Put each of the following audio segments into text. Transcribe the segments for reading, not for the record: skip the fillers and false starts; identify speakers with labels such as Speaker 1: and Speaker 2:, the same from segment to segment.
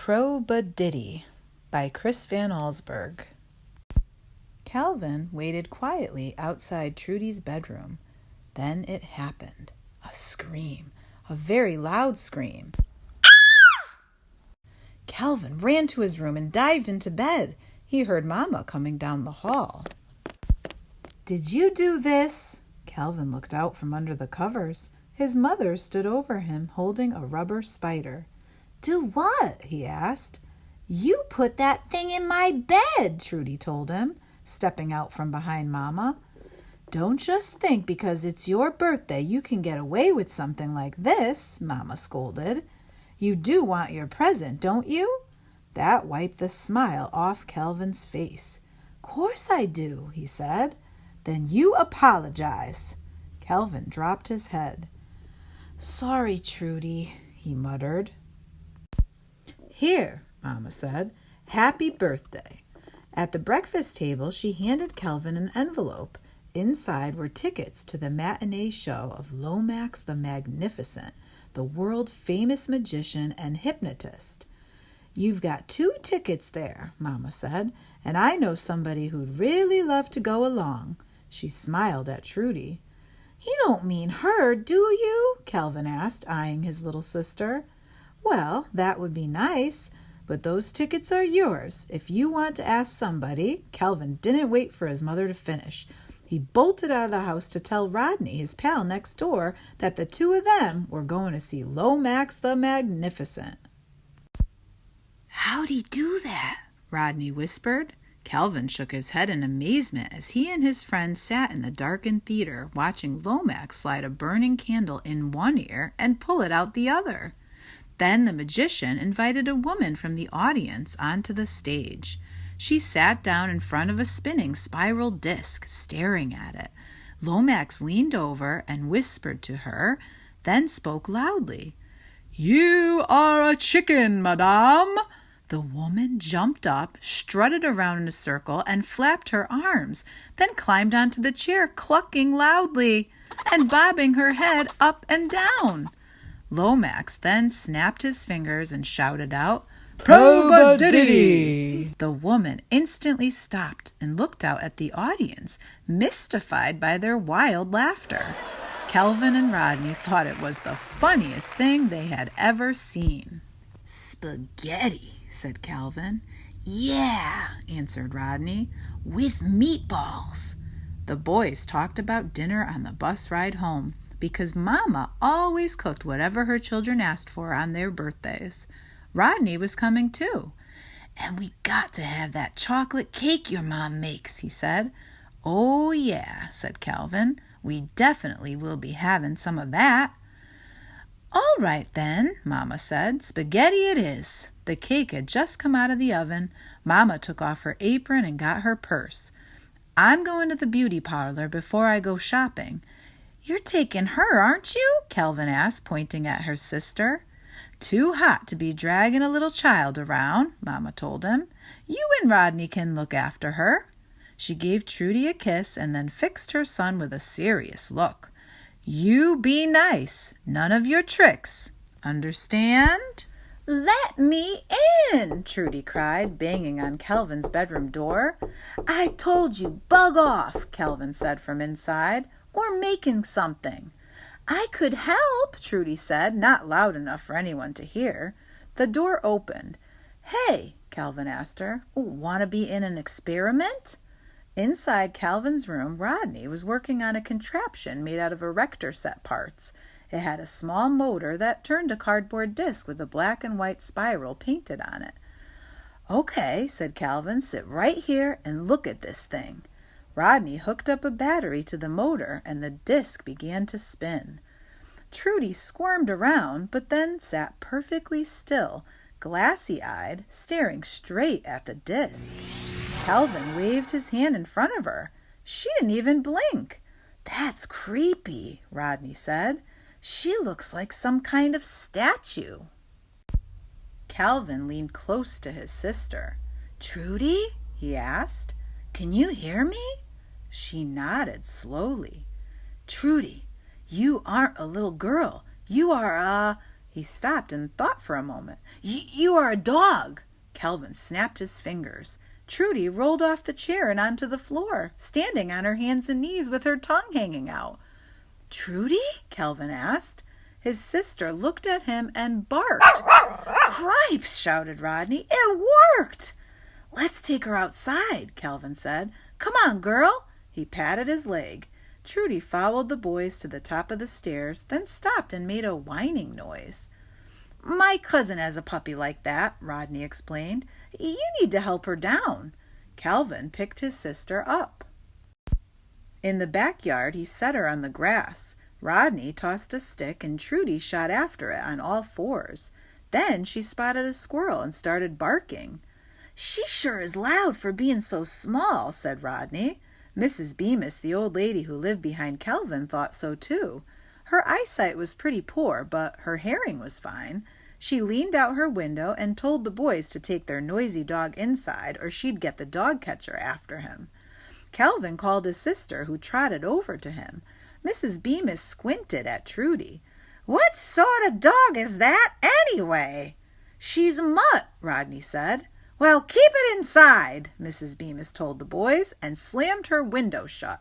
Speaker 1: Probuditi by Chris Van Allsburg. Calvin waited quietly outside Trudy's bedroom. Then it happened. A scream, a very loud scream. Calvin ran to his room and dived into bed. He heard Mama coming down the hall. "Did you do this?" Calvin looked out from under the covers. His mother stood over him, holding a rubber spider. "Do what?" he asked. "You put that thing in my bed," Trudy told him, stepping out from behind Mama. "Don't just think because it's your birthday you can get away with something like this," Mama scolded. "You do want your present, don't you?" That wiped the smile off Calvin's face. "Course I do," he said. "Then you apologize." Calvin dropped his head. "Sorry, Trudy," he muttered. "Here," Mama said. "Happy birthday." At the breakfast table, she handed Calvin an envelope. Inside were tickets to the matinee show of Lomax the Magnificent, the world-famous magician and hypnotist. "You've got 2 tickets there," Mama said, "and I know somebody who'd really love to go along." She smiled at Trudy. "You don't mean her, do you?" Calvin asked, eyeing his little sister. "Well, that would be nice, but those tickets are yours. If you want to ask somebody." Calvin didn't wait for his mother to finish. He bolted out of the house to tell Rodney, his pal next door, that the 2 of them were going to see Lomax the Magnificent. "How'd he do that?" Rodney whispered. Calvin shook his head in amazement as he and his friends sat in the darkened theater watching Lomax slide a burning candle in one ear and pull it out the other. Then the magician invited a woman from the audience onto the stage. She sat down in front of a spinning spiral disc, staring at it. Lomax leaned over and whispered to her, then spoke loudly. "You are a chicken, madame." The woman jumped up, strutted around in a circle, and flapped her arms, then climbed onto the chair, clucking loudly and bobbing her head up and down. Lomax then snapped his fingers and shouted out, "Probuditi!" The woman instantly stopped and looked out at the audience, mystified by their wild laughter. Calvin and Rodney thought it was the funniest thing they had ever seen. "Spaghetti," said Calvin. "Yeah," answered Rodney, "with meatballs." The boys talked about dinner on the bus ride home, because Mama always cooked whatever her children asked for on their birthdays. Rodney was coming too. "And we got to have that chocolate cake your mom makes," he said. "Oh, yeah," said Calvin. "We definitely will be having some of that." "All right, then," Mama said. "Spaghetti it is." The cake had just come out of the oven. Mama took off her apron and got her purse. "I'm going to the beauty parlor before I go shopping." "You're taking her, aren't you?" Calvin asked, pointing at her sister. "Too hot to be dragging a little child around," Mama told him. "You and Rodney can look after her." She gave Trudy a kiss and then fixed her son with a serious look. "You be nice. None of your tricks. Understand?" "Let me in!" Trudy cried, banging on Calvin's bedroom door. "I told you, bug off," Calvin said from inside. "We're making something." "I could help," Trudy said, not loud enough for anyone to hear. The door opened. "Hey," Calvin asked her, "want to be in an experiment?" Inside Calvin's room, Rodney was working on a contraption made out of erector set parts. It had a small motor that turned a cardboard disc with a black and white spiral painted on it. "Okay," said Calvin, "sit right here and look at this thing." Rodney hooked up a battery to the motor and the disc began to spin. Trudy squirmed around, but then sat perfectly still, glassy-eyed, staring straight at the disc. Calvin waved his hand in front of her. She didn't even blink. "That's creepy," Rodney said. "She looks like some kind of statue." Calvin leaned close to his sister. "Trudy?" he asked. "Can you hear me?" She nodded slowly. "Trudy, you aren't a little girl. You are a—" He stopped and thought for a moment. You are a dog! Calvin snapped his fingers. Trudy rolled off the chair and onto the floor, standing on her hands and knees with her tongue hanging out. Trudy? Calvin asked. His sister looked at him and barked. Cripes, shouted Rodney. It worked! Let's take her outside, Calvin said. Come on, girl. He patted his leg. Trudy followed the boys to the top of the stairs, then stopped and made a whining noise. My cousin has a puppy like that, Rodney explained. You need to help her down. Calvin picked his sister up. In the backyard, he set her on the grass. Rodney tossed a stick and Trudy shot after it on all fours. Then she spotted a squirrel and started barking. She sure is loud for being so small, said Rodney. Mrs. Bemis, the old lady who lived behind Calvin, thought so too. Her eyesight was pretty poor, but her hearing was fine. She leaned out her window and told the boys to take their noisy dog inside or she'd get the dog catcher after him. Calvin called his sister, who trotted over to him. Mrs. Bemis squinted at Trudy. What sort of dog is that, anyway? She's a mutt, Rodney said. Well, keep it inside, Mrs. Bemis told the boys, and slammed her window shut.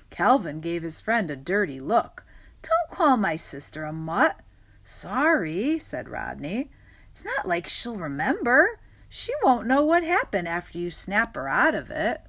Speaker 1: Calvin gave his friend a dirty look. Don't call my sister a mutt. Sorry, said Rodney. It's not like she'll remember. She won't know what happened after you snap her out of it.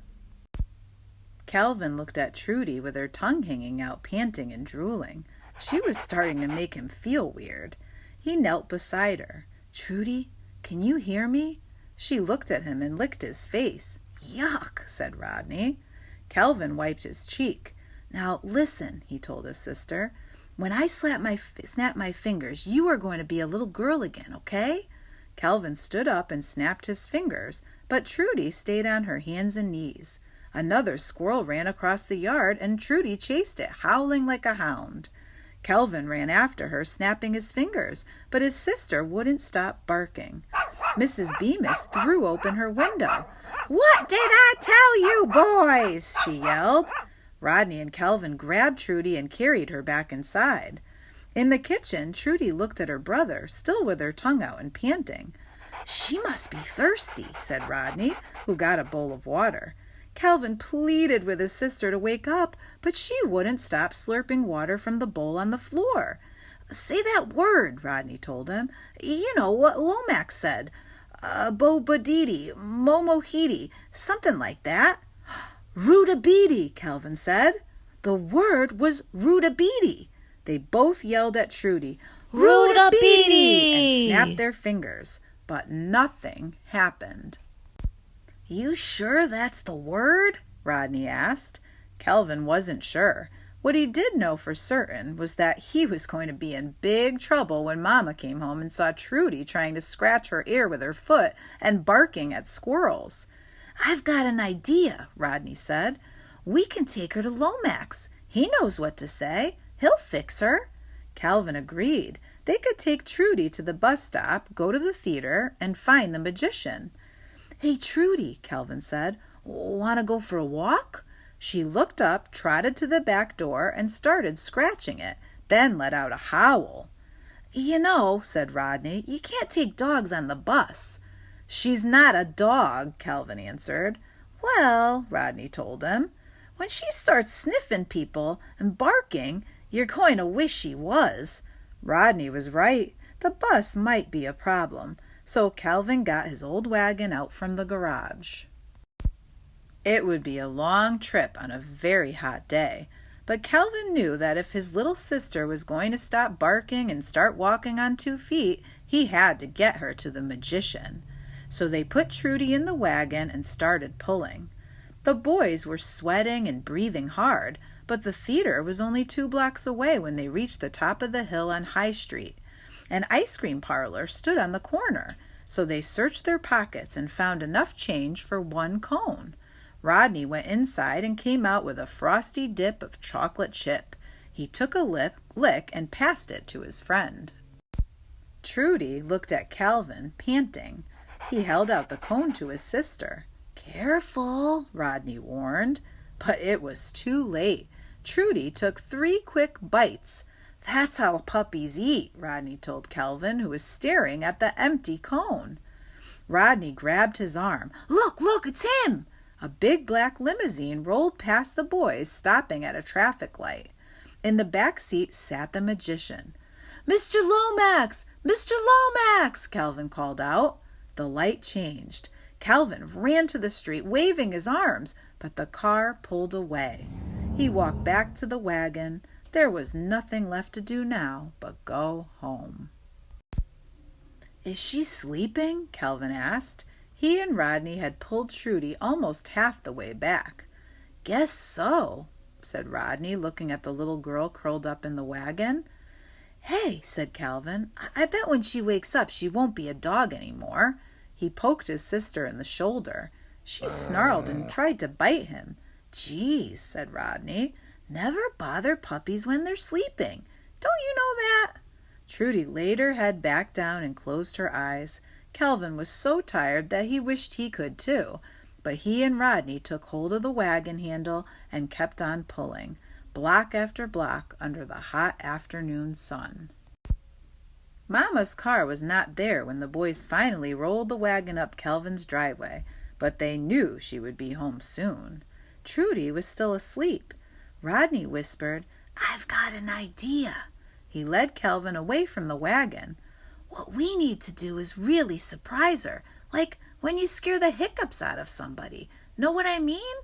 Speaker 1: Calvin looked at Trudy with her tongue hanging out, panting and drooling. She was starting to make him feel weird. He knelt beside her. Trudy, can you hear me? She looked at him and licked his face. Yuck, said Rodney. Calvin wiped his cheek. Now listen, he told his sister. When I snap my fingers, you are going to be a little girl again, okay? Calvin stood up and snapped his fingers, but Trudy stayed on her hands and knees. Another squirrel ran across the yard, and Trudy chased it, howling like a hound. Calvin ran after her, snapping his fingers, but his sister wouldn't stop barking. Mrs. Bemis threw open her window. What did I tell you, boys? She yelled. Rodney and Calvin grabbed Trudy and carried her back inside. In the kitchen, Trudy looked at her brother, still with her tongue out and panting. She must be thirsty, said Rodney, who got a bowl of water. Calvin pleaded with his sister to wake up, but she wouldn't stop slurping water from the bowl on the floor. Say that word, Rodney told him. You know what Lomax said. Probuditi, momohiti, something like that. Rudabiti, Calvin said. The word was rudabiti. They both yelled at Trudy, Rudabiti, and snapped their fingers, but nothing happened. You sure that's the word? Rodney asked. Calvin wasn't sure. What he did know for certain was that he was going to be in big trouble when Mama came home and saw Trudy trying to scratch her ear with her foot and barking at squirrels. I've got an idea, Rodney said. We can take her to Lomax. He knows what to say. He'll fix her. Calvin agreed. They could take Trudy to the bus stop, go to the theater, and find the magician. Hey, Trudy, Calvin said, want to go for a walk? She looked up, trotted to the back door, and started scratching it, then let out a howl. You know, said Rodney, you can't take dogs on the bus. She's not a dog, Calvin answered. Well, Rodney told him, when she starts sniffing people and barking, you're going to wish she was. Rodney was right. The bus might be a problem. So Calvin got his old wagon out from the garage. It would be a long trip on a very hot day, but Calvin knew that if his little sister was going to stop barking and start walking on 2 feet, he had to get her to the magician. So they put Trudy in the wagon and started pulling. The boys were sweating and breathing hard, but the theater was only 2 blocks away when they reached the top of the hill on High Street. An ice cream parlor stood on the corner, so they searched their pockets and found enough change for 1 cone. Rodney went inside and came out with a frosty dip of chocolate chip. He took a lick and passed it to his friend. Trudy looked at Calvin, panting. He held out the cone to his sister. Careful, Rodney warned, but it was too late. Trudy took 3 quick bites. That's how puppies eat, Rodney told Calvin, who was staring at the empty cone. Rodney grabbed his arm. Look, it's him! A big black limousine rolled past the boys, stopping at a traffic light. In the back seat sat the magician. Mr. Lomax! Mr. Lomax! Calvin called out. The light changed. Calvin ran to the street, waving his arms, but the car pulled away. He walked back to the wagon. There was nothing left to do now but go home. Is she sleeping? Calvin asked. He and Rodney had pulled Trudy almost half the way back. Guess so, said Rodney, looking at the little girl curled up in the wagon. Hey, said Calvin, I bet when she wakes up she won't be a dog anymore. He poked his sister in the shoulder. She snarled and tried to bite him. Geez, said Rodney, never bother puppies when they're sleeping. Don't you know that? Trudy laid her head back down and closed her eyes. Calvin was so tired that he wished he could too, but he and Rodney took hold of the wagon handle and kept on pulling, block after block under the hot afternoon sun. Mama's car was not there when the boys finally rolled the wagon up Calvin's driveway, but they knew she would be home soon. Trudy was still asleep. Rodney whispered, I've got an idea. He led Calvin away from the wagon. What we need to do is really surprise her, like when you scare the hiccups out of somebody. Know what I mean?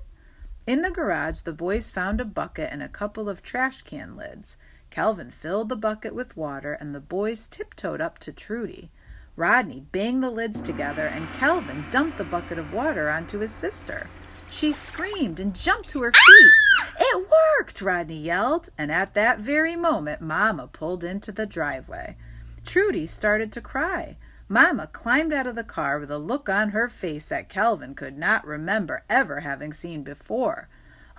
Speaker 1: In the garage, the boys found a bucket and a couple of trash can lids. Calvin filled the bucket with water, and the boys tiptoed up to Trudy. Rodney banged the lids together, and Calvin dumped the bucket of water onto his sister. She screamed and jumped to her feet. It worked, Rodney yelled, and at that very moment, Mama pulled into the driveway. Trudy started to cry. Mama climbed out of the car with a look on her face that Calvin could not remember ever having seen before.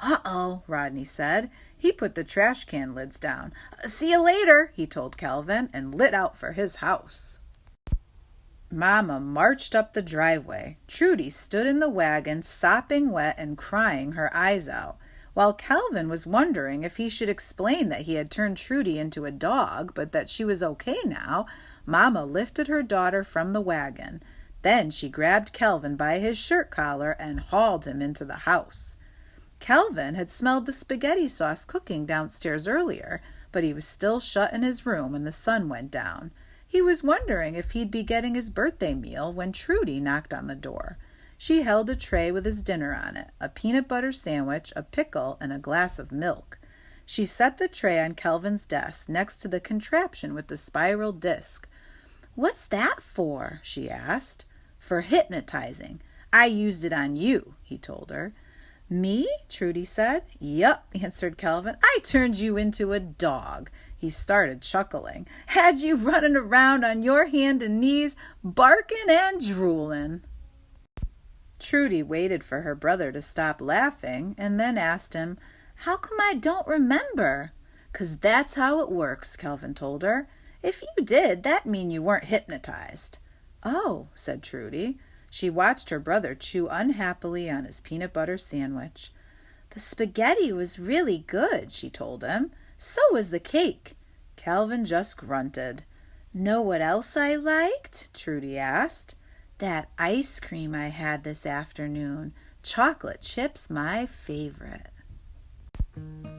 Speaker 1: Uh-oh, Rodney said. He put the trash can lids down. See you later, he told Calvin, and lit out for his house. Mama marched up the driveway. Trudy stood in the wagon, sopping wet and crying her eyes out, while Calvin was wondering if he should explain that he had turned Trudy into a dog, but that she was okay now. Mama lifted her daughter from the wagon. Then she grabbed Calvin by his shirt collar and hauled him into the house. Calvin had smelled the spaghetti sauce cooking downstairs earlier, but he was still shut in his room when the sun went down. He was wondering if he'd be getting his birthday meal when Trudy knocked on the door. She held a tray with his dinner on it, a peanut butter sandwich, a pickle, and a glass of milk. She set the tray on Calvin's desk next to the contraption with the spiral disc. What's that for? She asked. For hypnotizing. I used it on you, he told her. Me? Trudy said. Yup, answered Calvin. I turned you into a dog. He started chuckling. Had you running around on your hand and knees, barking and drooling. Trudy waited for her brother to stop laughing and then asked him, How come I don't remember? 'Cause that's how it works, Calvin told her. If you did, that'd mean you weren't hypnotized. Oh, said Trudy. She watched her brother chew unhappily on his peanut butter sandwich. The spaghetti was really good, she told him. So was the cake. Calvin just grunted. Know what else I liked? Trudy asked. That ice cream I had this afternoon. Chocolate chips, my favorite.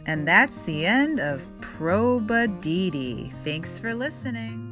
Speaker 1: And that's the end of Probuditi. Thanks for listening.